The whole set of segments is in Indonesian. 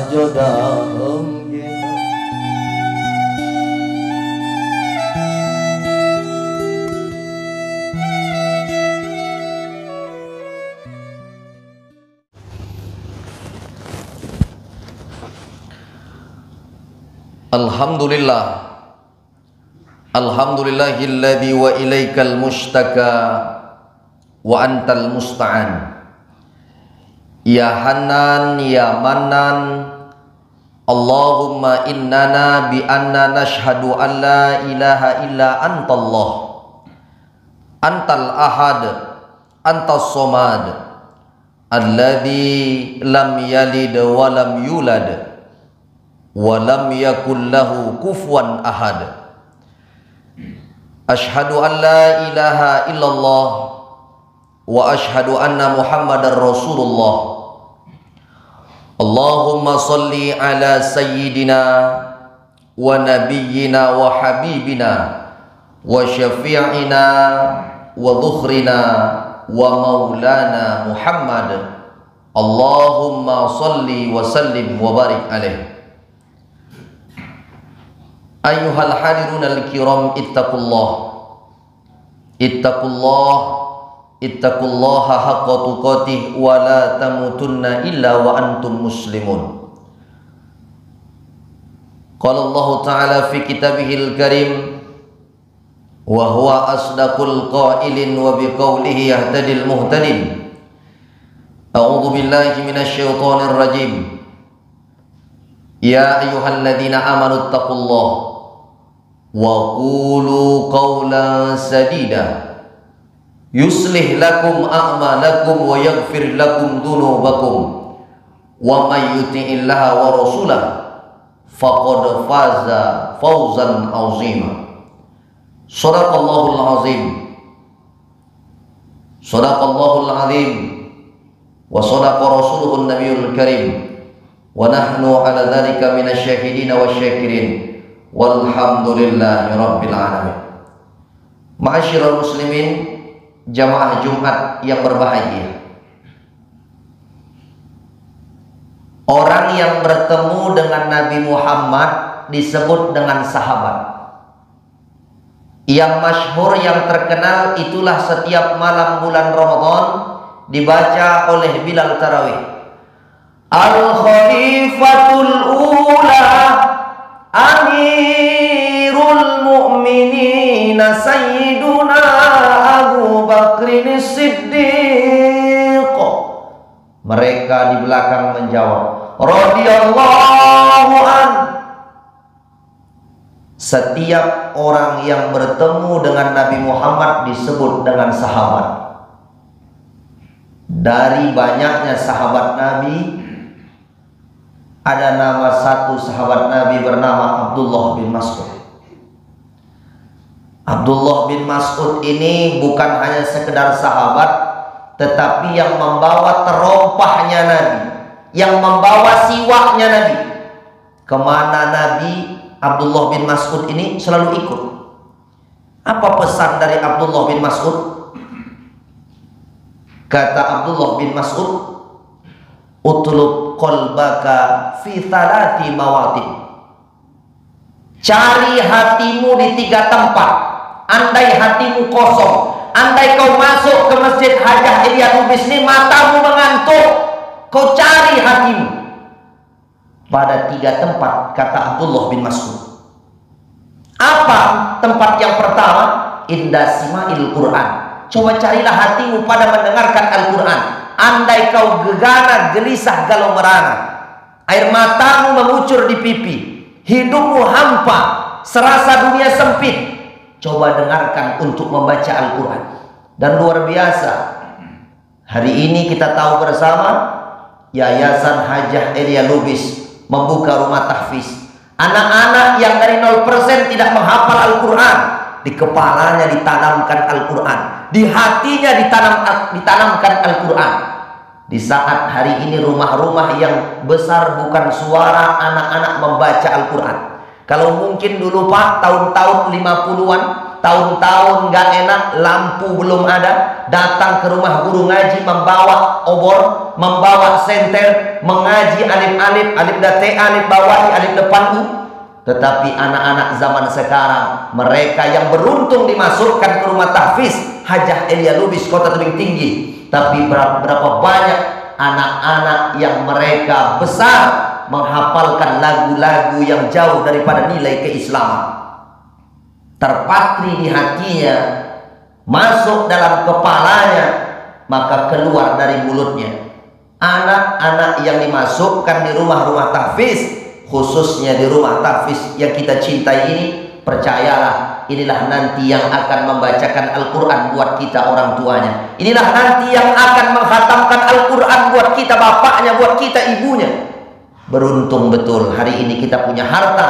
jodoh gitu. Alhamdulillah, alhamdulillahilladzi wa ilaikal mustaka wa antal musta'an. Ya Hanan ya Manan, Allahumma innana bi anna nashhadu an la ilaha illa antallah, antal ahad, antas somad, alladzi lam yalid wa lam yulad wa lam yakul lahu kufuwan ahad. Ashhadu an la ilaha illallah wa ashhadu anna Muhammadar Rasulullah. Allahumma salli ala sayyidina wa nabiyyina wa habibina wa syafi'ina wa dhukhrina wa maulana Muhammad. Allahumma salli wa sallim wa barik alaih. Ayyuhal hadirun al-kiram, ittaqullah, ittaqullah, ittaqullaha haqqa tuqatih wa la tamutunna illa wa antum muslimun. Qala Allah Ta'ala fi kitabihil karim wa huwa asdaqul qailin wa biqaulihi yahtadil muhtadin. A'udzu billahi minasy syaithanir rajim. Ya ayyuhalladzina amanu taqullaha wa qulu qawlan sadida yuslih lakum a'malakum wa yaghfir lakum dhunubakum wa may yuti'illaha wa rasulahu faqad faza fawzan 'azima. Shadaqallahul 'azim, shadaqallahul 'azim wa shadaqa rasuluhun nabiyul karim. Wa nahnu ala dzalika minasyahidin wasyakirin walhamdulillahi rabbil alamin. Ma'asyiral muslimin, jamaah Jumat yang berbahagia, orang yang bertemu dengan Nabi Muhammad disebut dengan sahabat. Yang masyhur, yang terkenal itulah setiap malam bulan Ramadan dibaca oleh Bilal Tarawih. Al-Khalifatul Ula Amirul Mu'minin Sayyiduna Abu Bakrin Siddiq. Mereka di belakang menjawab radhiyallahu an. Setiap orang yang bertemu dengan Nabi Muhammad disebut dengan sahabat. Dari banyaknya sahabat Nabi, ada nama satu sahabat Nabi bernama Abdullah bin Mas'ud. Abdullah bin Mas'ud ini bukan hanya sekedar sahabat, tetapi yang membawa terompahnya Nabi, yang membawa siwaknya Nabi. Kemana Nabi, Abdullah bin Mas'ud ini selalu ikut. Apa pesan dari Abdullah bin Mas'ud? Kata Abdullah bin Mas'ud, utlub qalbaka fi thalathi mawatin. Cari hatimu di 3 tempat. Andai hatimu kosong, andai kau masuk ke Masjid Hajah Ilyas Lubis ini matamu mengantuk, kau cari hatimu pada 3 tempat, kata Abdullah bin Mas'ud. Apa tempat yang pertama? Inda sima'il Quran. Coba carilah hatimu pada mendengarkan Al-Quran. Andai kau gegana, gelisah, galau merana, air matamu mengucur di pipi, hidupmu hampa, serasa dunia sempit, coba dengarkan untuk membaca Al-Quran. Dan luar biasa, hari ini kita tahu bersama Yayasan Hajah Ilyas Lubis membuka rumah tahfiz. Anak-anak yang dari 0% tidak menghafal Al-Quran, di kepalanya ditanamkan Al-Quran, di hatinya ditanamkan Al-Quran. Di saat hari ini rumah-rumah yang besar bukan suara anak-anak membaca Al-Quran. Kalau mungkin dulu Pak, tahun-tahun 50-an, tahun-tahun gak enak, lampu belum ada, datang ke rumah guru ngaji membawa obor, membawa senter, mengaji alif-alif, alif date, alif bawahi, alif depan u. Tetapi anak-anak zaman sekarang, mereka yang beruntung dimasukkan ke rumah tahfiz Hajah Elia Lubis Kota Tebing Tinggi, tapi berapa banyak anak-anak yang mereka besar menghafalkan lagu-lagu yang jauh daripada nilai keislaman, terpatri di hatinya, masuk dalam kepalanya, maka keluar dari mulutnya. Anak-anak yang dimasukkan di rumah-rumah tahfiz, khususnya di rumah tahfiz yang kita cintai ini, percayalah, inilah nanti yang akan membacakan Al-Quran buat kita orang tuanya. Inilah nanti yang akan menghatamkan Al-Quran buat kita bapaknya, buat kita ibunya. Beruntung betul hari ini kita punya harta,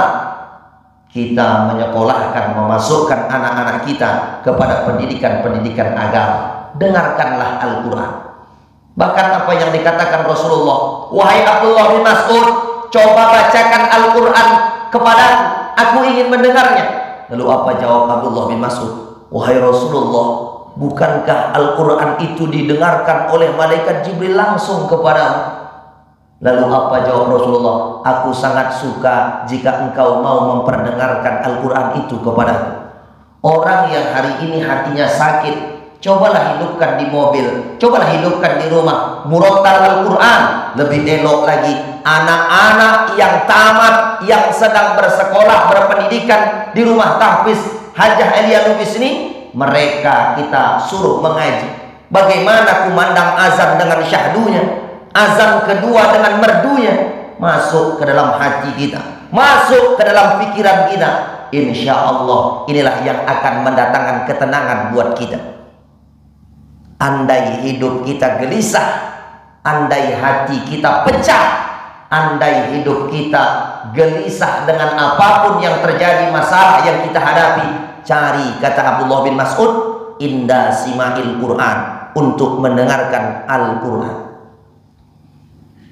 kita menyekolahkan, memasukkan anak-anak kita kepada pendidikan-pendidikan agama. Dengarkanlah Al-Quran. Bahkan apa yang dikatakan Rasulullah, wahai Abdullah bin Mas'ud, coba bacakan Al-Quran kepadaku, aku ingin mendengarnya. Lalu apa jawab Abdullah bin Mas'ud? Wahai Rasulullah, bukankah Al-Quran itu didengarkan oleh malaikat Jibril langsung kepadamu? Lalu apa jawab Rasulullah? Aku sangat suka jika engkau mau memperdengarkan Al-Quran itu kepadaku. Orang yang hari ini hatinya sakit, cobalah hidupkan di mobil, cobalah hidupkan di rumah murattal Al-Quran. Lebih elok lagi anak-anak yang tamat, yang sedang bersekolah, berpendidikan di rumah tahfiz Hajah Elia Lubis ini, mereka kita suruh mengaji. Bagaimana kumandang azan dengan syahdunya, azan kedua dengan merdunya, masuk ke dalam hati kita, masuk ke dalam pikiran kita. Insya Allah inilah yang akan mendatangkan ketenangan buat kita. Andai hidup kita gelisah, andai hati kita pecah, andai hidup kita gelisah dengan apapun yang terjadi, masalah yang kita hadapi, cari, kata Abdullah bin Mas'ud, inda sima'il Quran, untuk mendengarkan Al-Quran.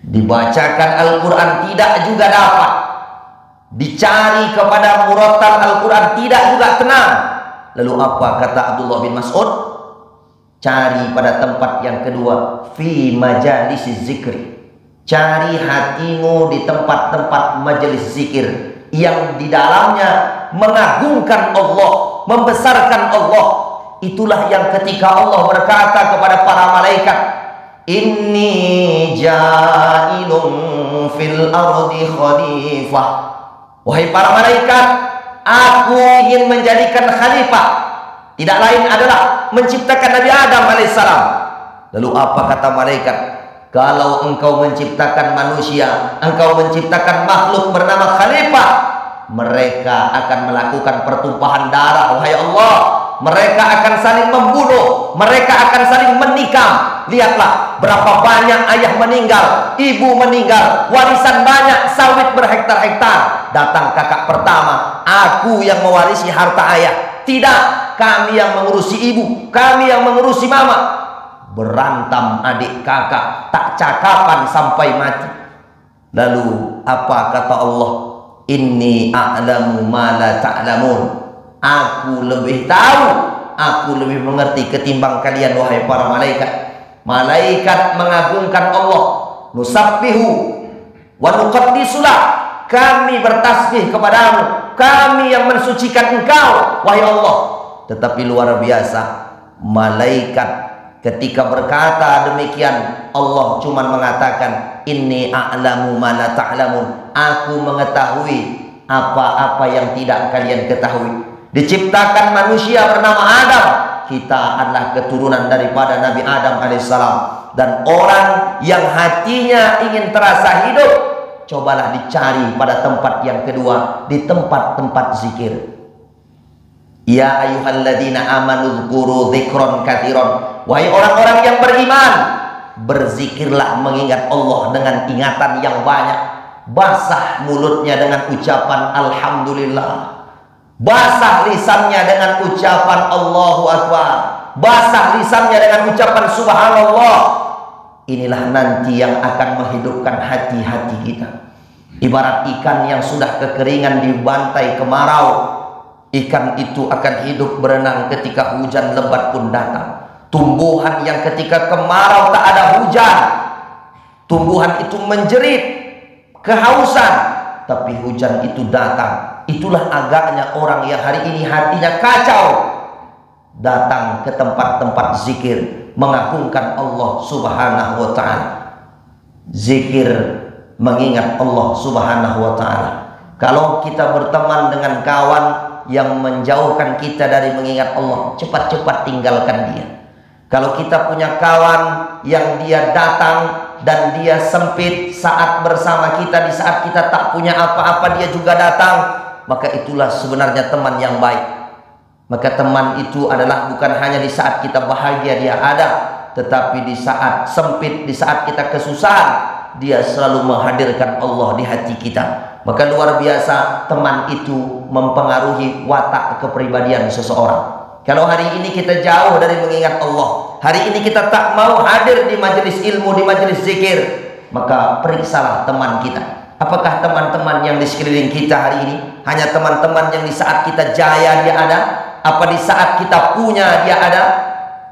Dibacakan Al-Quran tidak juga dapat, dicari kepada murattal Al-Quran tidak juga tenang. Lalu apa kata Abdullah bin Mas'ud? Cari pada tempat yang kedua, fi majalisiz zikri. Cari hatimu di tempat-tempat majelis zikir yang di dalamnya mengagungkan Allah, membesarkan Allah. Itulah yang ketika Allah berkata kepada para malaikat, inni ja'ilun fil ardi khalifah. Wahai para malaikat, aku ingin menjadikan khalifah. Tidak lain adalah menciptakan Nabi Adam alaihissalam. Lalu apa kata malaikat? Kalau engkau menciptakan manusia, engkau menciptakan makhluk bernama khalifah, mereka akan melakukan pertumpahan darah. Wahai Allah, mereka akan saling membunuh, mereka akan saling menikam. Lihatlah berapa banyak ayah meninggal, ibu meninggal, warisan banyak, sawit berhektar-hektar. Datang kakak pertama, aku yang mewarisi harta ayah. Tidak, kami yang mengurusi ibu, kami yang mengurusi mama. Berantam adik kakak, tak cakapan sampai mati. Lalu apa kata Allah? Inni a'lamu ma la ta'lamun. Aku lebih tahu, aku lebih mengerti ketimbang kalian wahai para malaikat. Malaikat mengagungkan Allah. Nusabbihu wa nuqaddisulah. Kami bertasbih kepadamu, kami yang mensucikan engkau wahai Allah. Tetapi luar biasa, malaikat ketika berkata demikian, Allah cuma mengatakan inni a'lamu ma la ta'lamun. Aku mengetahui apa-apa yang tidak kalian ketahui. Diciptakan manusia bernama Adam. Kita adalah keturunan daripada Nabi Adam alaihissalam. Dan orang yang hatinya ingin terasa hidup, cobalah dicari pada tempat yang kedua, di tempat-tempat zikir. Ya ayyuhalladzina amanu dzkuru dzikron katsiran. Wahai orang-orang yang beriman, berzikirlah mengingat Allah dengan ingatan yang banyak. Basah mulutnya dengan ucapan alhamdulillah. Basah lisannya dengan ucapan Allahu Akbar. Basah lisannya dengan ucapan subhanallah. Inilah nanti yang akan menghidupkan hati-hati kita. Ibarat ikan yang sudah kekeringan dibantai kemarau, Ikan itu akan hidup berenang ketika hujan lebat pun datang. Tumbuhan yang ketika kemarau tak ada hujan, tumbuhan itu menjerit kehausan, tapi hujan itu datang. Itulah agaknya orang yang hari ini hatinya kacau, datang ke tempat-tempat zikir, mengagungkan Allah Subhanahu wa ta'ala. Zikir mengingat Allah Subhanahu wa ta'ala. Kalau kita berteman dengan kawan yang menjauhkan kita dari mengingat Allah, cepat-cepat tinggalkan dia. Kalau kita punya kawan yang dia datang dan dia sempit saat bersama kita, di saat kita tak punya apa-apa dia juga datang, maka itulah sebenarnya teman yang baik. Maka teman itu adalah bukan hanya di saat kita bahagia dia ada, tetapi di saat sempit, di saat kita kesusahan, dia selalu menghadirkan Allah di hati kita. Maka luar biasa teman itu mempengaruhi watak kepribadian seseorang. Kalau hari ini kita jauh dari mengingat Allah, hari ini kita tak mau hadir di majelis ilmu, di majelis zikir, maka periksalah teman kita. Apakah teman-teman yang di sekeliling kita hari ini hanya teman-teman yang di saat kita jaya dia ada? Apa di saat kita punya dia ada?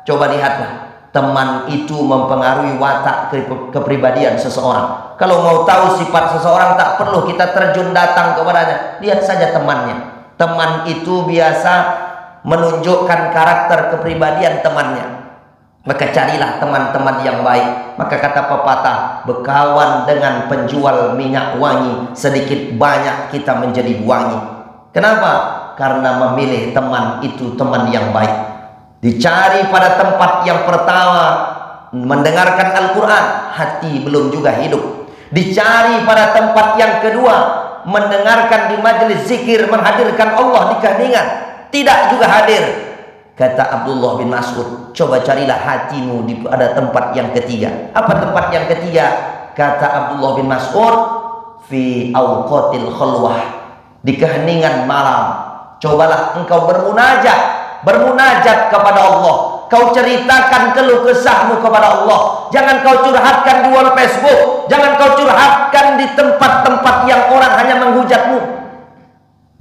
Coba lihatlah. Teman itu mempengaruhi watak kepribadian seseorang. Kalau mau tahu sifat seseorang, tak perlu kita terjun datang kepadanya. Lihat saja temannya. Teman itu biasa menunjukkan karakter kepribadian temannya. Maka carilah teman-teman yang baik. Maka kata pepatah, berkawan dengan penjual minyak wangi, sedikit banyak kita menjadi wangi. Kenapa? Karena memilih teman itu teman yang baik. Dicari pada tempat yang pertama, mendengarkan Al-Quran, hati belum juga hidup. Dicari pada tempat yang kedua, mendengarkan di majelis zikir, menghadirkan Allah di keheningan, tidak juga hadir. Kata Abdullah bin Mas'ud, coba carilah hatimu di pada tempat yang ketiga. Apa tempat yang ketiga? Kata Abdullah bin Mas'ud, fi awqatil khulwah, di keheningan malam. Cobalah engkau bermunajat kepada Allah. Kau ceritakan keluh kesahmu kepada Allah. Jangan kau curhatkan di wall Facebook. Jangan kau curhatkan di tempat-tempat yang orang hanya menghujatmu.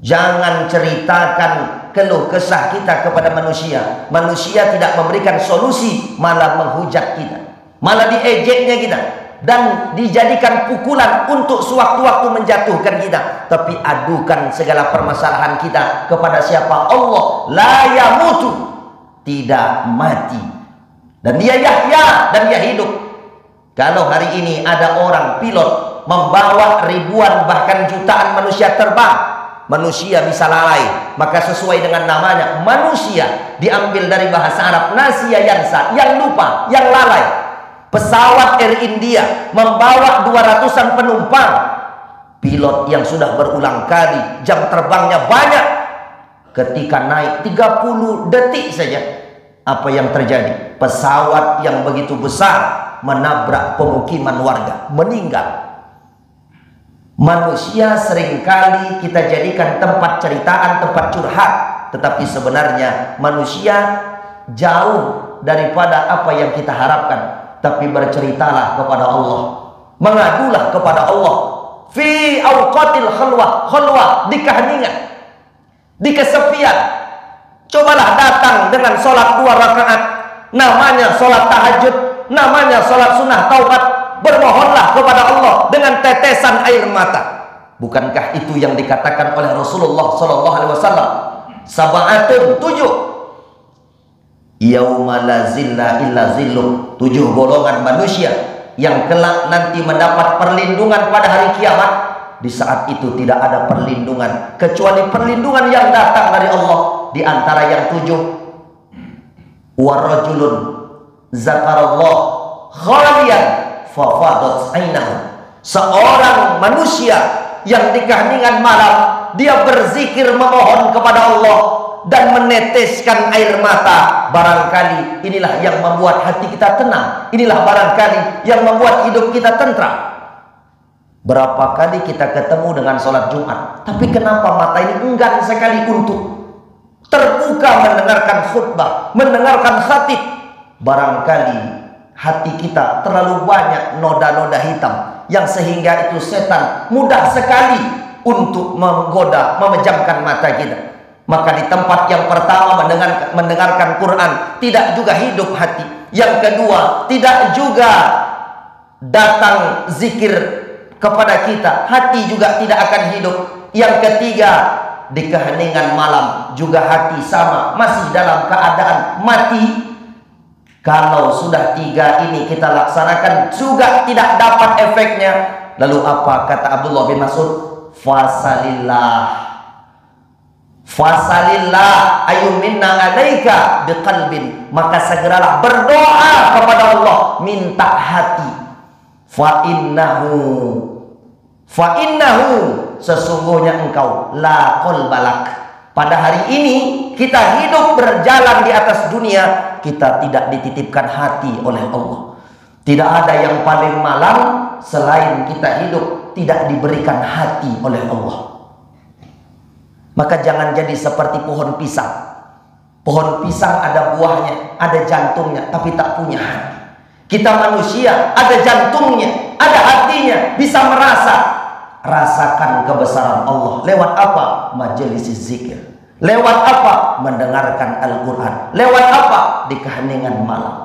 Jangan ceritakan keluh kesah kita kepada manusia. Manusia tidak memberikan solusi, malah menghujat kita, malah diejeknya kita, dan dijadikan pukulan untuk sewaktu-waktu menjatuhkan kita. Tapi adukan segala permasalahan kita kepada siapa? Allah. La yamutu, tidak mati, dan dia Yahya, dan dia hidup. Kalau hari ini ada orang pilot membawa ribuan bahkan jutaan manusia terbang, manusia bisa lalai. Maka sesuai dengan namanya, manusia diambil dari bahasa Arab nasiya yansa, yang lupa, yang lalai. Pesawat Air India membawa 200-an penumpang, pilot yang sudah berulang kali, jam terbangnya banyak, ketika naik 30 detik saja, apa yang terjadi? Pesawat yang begitu besar menabrak pemukiman warga, meninggal. Manusia seringkali kita jadikan tempat ceritaan, tempat curhat, tetapi sebenarnya manusia jauh daripada apa yang kita harapkan. Tapi berceritalah kepada Allah, mengadulah kepada Allah. Fi awqatil khulwah, di keheningan, di kesepian. Cobalah datang dengan sholat 2 rakaat, namanya sholat tahajud, namanya sholat sunnah taubat. Bermohonlah kepada Allah dengan tetesan air mata. Bukankah itu yang dikatakan oleh Rasulullah SAW? Sab'atun, 7. Yauma la zilla illa zilluh, 7 golongan manusia yang kelak nanti mendapat perlindungan pada hari kiamat. Di saat itu tidak ada perlindungan kecuali perlindungan yang datang dari Allah. Di antara yang 7, warajulun zakarallah khalian fafadat ainahu, seorang manusia yang di keheningan malam dia berzikir, memohon kepada Allah dan meneteskan air mata. Barangkali inilah yang membuat hati kita tenang, inilah barangkali yang membuat hidup kita tentram. Berapa kali kita ketemu dengan sholat Jumat, tapi kenapa mata ini enggan sekali untuk terbuka mendengarkan khutbah, mendengarkan khatib? Barangkali hati kita terlalu banyak noda-noda hitam, yang sehingga itu setan mudah sekali untuk menggoda, memejamkan mata kita. Maka di tempat yang pertama mendengarkan Quran, tidak juga hidup hati. Yang kedua, tidak juga datang zikir kepada kita, hati juga tidak akan hidup. Yang ketiga, di keheningan malam juga hati sama, masih dalam keadaan mati. Kalau sudah tiga ini kita laksanakan juga tidak dapat efeknya. Lalu apa kata Abdullah bin Mas'ud? Fasalillah ayum minna alaika biqalbin, maka segeralah berdoa kepada Allah, minta hati. Fa innahu sesungguhnya engkau la qalbalak. Pada hari ini kita hidup berjalan di atas dunia, kita tidak dititipkan hati oleh Allah. Tidak ada yang paling malang selain kita hidup tidak diberikan hati oleh Allah. Maka jangan jadi seperti pohon pisang. Pohon pisang ada buahnya, ada jantungnya, tapi tak punya hati. Kita manusia ada jantungnya, ada hatinya, bisa rasakan kebesaran Allah. Lewat apa? Majelis zikir. Lewat apa? Mendengarkan Al-Quran. Lewat apa? Di keheningan malam.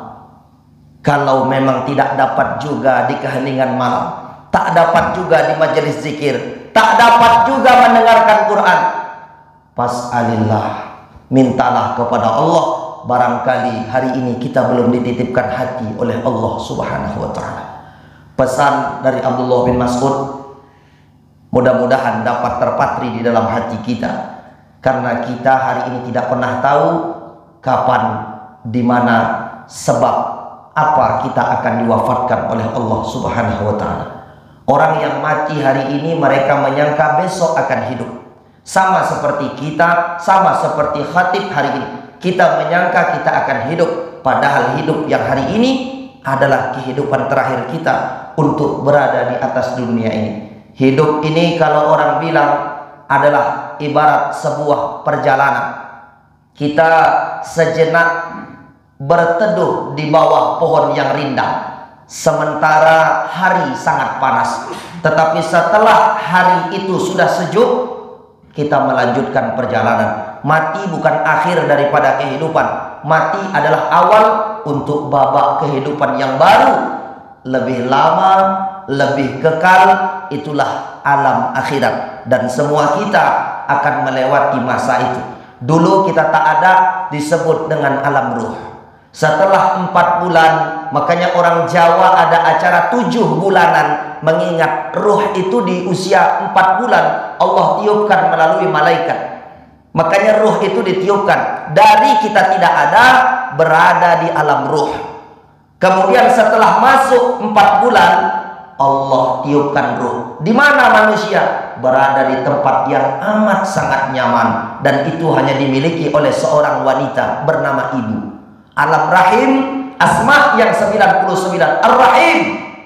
Kalau memang tidak dapat juga di keheningan malam, tak dapat juga di majelis zikir, tak dapat juga mendengarkan Quran, fas'alillah, mintalah kepada Allah. Barangkali hari ini kita belum dititipkan hati oleh Allah Subhanahu wa ta'ala. Pesan dari Abdullah bin Mas'ud mudah-mudahan dapat terpatri di dalam hati kita, karena kita hari ini tidak pernah tahu kapan, di mana, sebab apa kita akan diwafatkan oleh Allah Subhanahu wa ta'ala. Orang yang mati hari ini mereka menyangka besok akan hidup. Sama seperti kita, sama seperti khatib hari ini. Kita menyangka kita akan hidup, padahal hidup yang hari ini adalah kehidupan terakhir kita untuk berada di atas dunia ini. Hidup ini kalau orang bilang adalah ibarat sebuah perjalanan. Kita sejenak berteduh di bawah pohon yang rindang, sementara hari sangat panas. Tetapi setelah hari itu sudah sejuk, kita melanjutkan perjalanan. Mati bukan akhir daripada kehidupan. Mati adalah awal untuk babak kehidupan yang baru, lebih lama, lebih kekal. Itulah alam akhirat, dan semua kita akan melewati masa itu. Dulu kita tak ada, disebut dengan alam ruh. Setelah 4 bulan, makanya orang Jawa ada acara 7 bulanan, mengingat ruh itu di usia 4 bulan Allah tiupkan melalui malaikat. Makanya ruh itu ditiupkan dari kita tidak ada, berada di alam ruh. Kemudian setelah masuk 4 bulan Allah tiupkan ruh. Di mana manusia? Berada di tempat yang amat sangat nyaman, dan itu hanya dimiliki oleh seorang wanita bernama ibu. Alam rahim, asma yang 99 ar-rahim,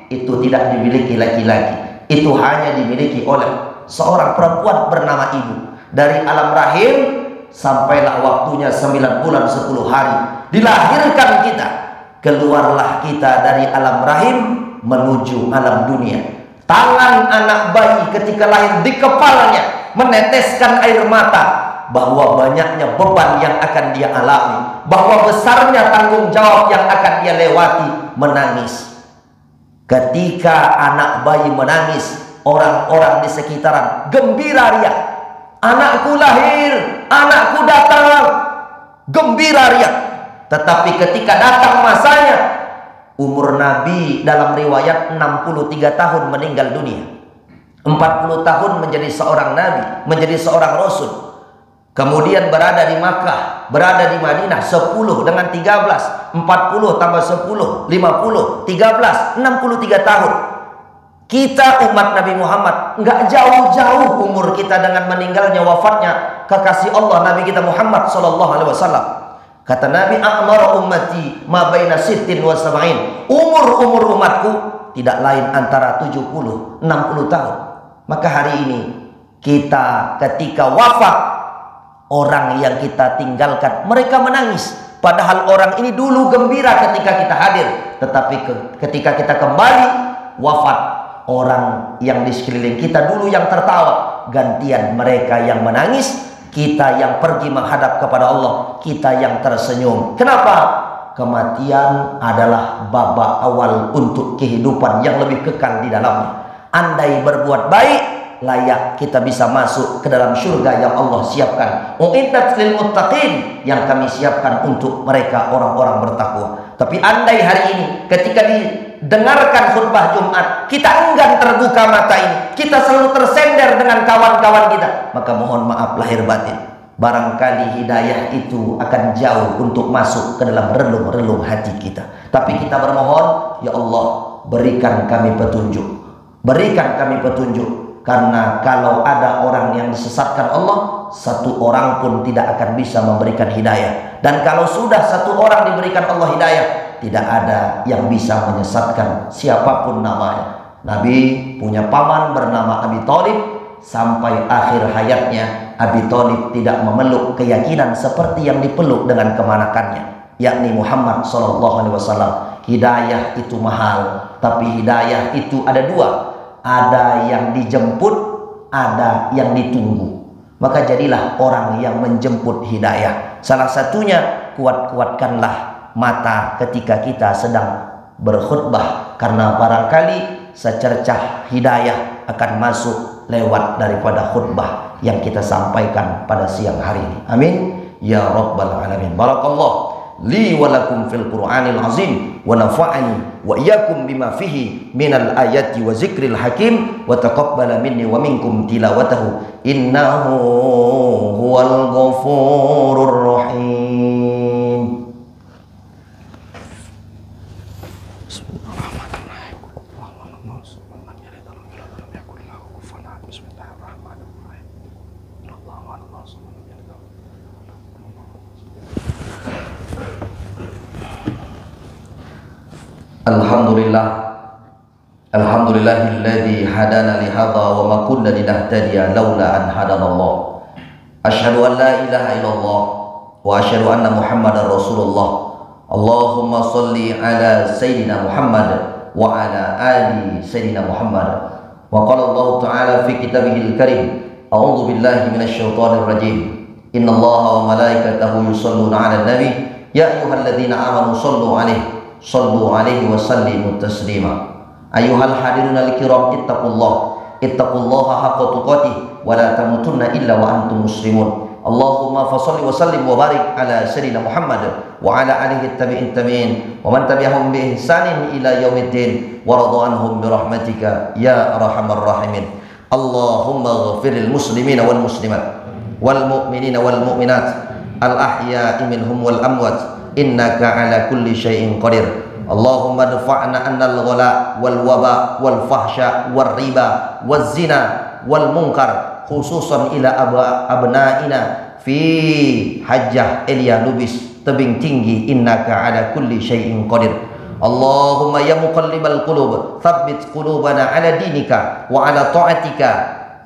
itu tidak dimiliki laki-laki. Itu hanya dimiliki oleh seorang perempuan bernama ibu. Dari alam rahim sampailah waktunya 9 bulan 10 hari, dilahirkan kita. Keluarlah kita dari alam rahim menuju alam dunia. Tangan anak bayi ketika lahir di kepalanya meneteskan air mata, bahwa banyaknya beban yang akan dia alami, bahwa besarnya tanggung jawab yang akan dia lewati. Menangis. Ketika anak bayi menangis, orang-orang di sekitaran gembira riak. Anakku lahir, anakku datang, gembira riak. Tetapi ketika datang masanya, umur Nabi dalam riwayat 63 tahun meninggal dunia, 40 tahun menjadi seorang Nabi, menjadi seorang Rasul. Kemudian berada di Makkah, berada di Madinah, 10 dengan 13, 40 tambah 10, 50, 13, 63 tahun. Kita umat Nabi Muhammad nggak jauh-jauh umur kita dengan meninggalnya, wafatnya kekasih Allah Nabi kita Muhammad SAW. Kata Nabi, a'mar ummati ma baina sittin wa sab'in. Umur umatku tidak lain antara 70, 60 tahun. Maka hari ini kita ketika wafat, orang yang kita tinggalkan mereka menangis, padahal orang ini dulu gembira ketika kita hadir. Tetapi ketika kita kembali wafat, orang yang di sekeliling kita dulu yang tertawa, gantian mereka yang menangis. kita yang pergi menghadap kepada Allah, kita yang tersenyum. Kenapa? Kematian adalah babak awal untuk kehidupan yang lebih kekal di dalamnya. Andai berbuat baik, layak kita bisa masuk ke dalam surga yang Allah siapkan. Uiddat lil muttaqin, yang kami siapkan untuk mereka orang-orang bertakwa. Tapi andai hari ini ketika didengarkan khutbah Jumat, kita enggan terbuka mata ini, kita selalu tersender dengan kawan-kawan kita, maka mohon maaf lahir batin. Barangkali hidayah itu akan jauh untuk masuk ke dalam relung-relung hati kita. Tapi kita bermohon, ya Allah, berikan kami petunjuk. Berikan kami petunjuk. Karena kalau ada orang yang disesatkan Allah, satu orang pun tidak akan bisa memberikan hidayah. Dan kalau sudah satu orang diberikan Allah hidayah, tidak ada yang bisa menyesatkan siapapun namanya. Nabi punya paman bernama Abi Thalib. Sampai akhir hayatnya Abi Thalib tidak memeluk keyakinan seperti yang dipeluk dengan kemanakannya, yakni Muhammad SAW. Hidayah itu mahal, tapi hidayah itu ada dua. Ada yang dijemput, ada yang ditunggu. Maka jadilah orang yang menjemput hidayah. Salah satunya, kuat-kuatkanlah mata ketika kita sedang berkhutbah, karena barangkali secercah hidayah akan masuk lewat daripada khutbah yang kita sampaikan pada siang hari ini. Amin ya rabbal alamin. Barakallah li wa lakum fil Qur'anil azim wa nafa'ani wa iyyakum bima fihi minal ayati wa zikril hakim wa taqabbala minni wa minkum tilawatahu innahu huwal ghafurur rahim. Alhamdulillahilladzi hadana li hadza wa ma kunna linahtadiya laula an hadanallah. Asyhadu an la ilaha illallah wa asyhadu anna Muhammadar Rasulullah. Allahumma shalli ala sayyidina Muhammad wa ala ali sayyidina Muhammad. Wa qala Allah ta'ala fi kitabihil karim, a'udzu billahi minasy syaithanir rajim. Innallaha wa malaikatahu yusholluna 'alan nabi ya ayyuhalladzina amanu shallu 'alaihi wa sallimu taslima. Ayyuhal hadirun al-kiram, ittaqullaha haqqa tuqatih wa la tamutunna illa wa antum muslimun. Allahumma fashalli wa sallim wa barik ala sayyidina Muhammad wa ala alihi tabi'in wa man tabi'ahum bi ihsanin ila yaumiddin wa radha anhum bi rahmatika ya arhamar rahimin. Allahumma ighfir lil muslimina wal muslimat wal mu'minina wal mu'minat al ahya'i minhum wal amwat innaka ala kulli syai'in qadir. Allahumma dafa'na annal ghala wal waba wal fahsya wal riba wal zina wal munkar khususan ila abna'ina fi hajjah Elia Lubis tebing tinggi innaka ala kulli syai'in qadir. Allahumma ya muqallibal qulub tsabbit qulubana ala dinika wa ala ta'atika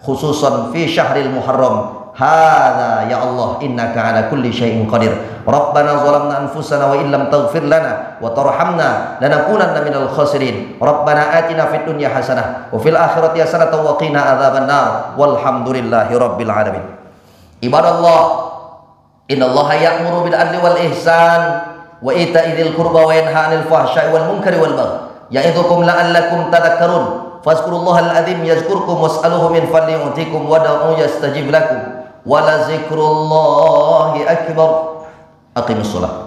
khususan fi syahril muharram hadza ya Allah innaka ala kulli syai'in qadir. Rabbana zalamna anfusana wa illam taghfir lana wa tarhamna lanakunanna minal khasirin. Rabbana atina fid dunya hasanah wa fil akhirati hasanah wa qina adzabannar. Walhamdulillahi rabbil alamin. Ibadallah, innallaha ya'muru bil adli wal ihsan wa ita'i dzil qurba wa yanha 'anil fahsya'i wal munkari wal baghi ya'idzukum la'allakum tadhakkarun. Fazkurullahal adzim yazkurkum was'aluhu min fadli yu'tikum wad'u yastajib lakum. Wala zikrullahi akbar. Aqimus shalah.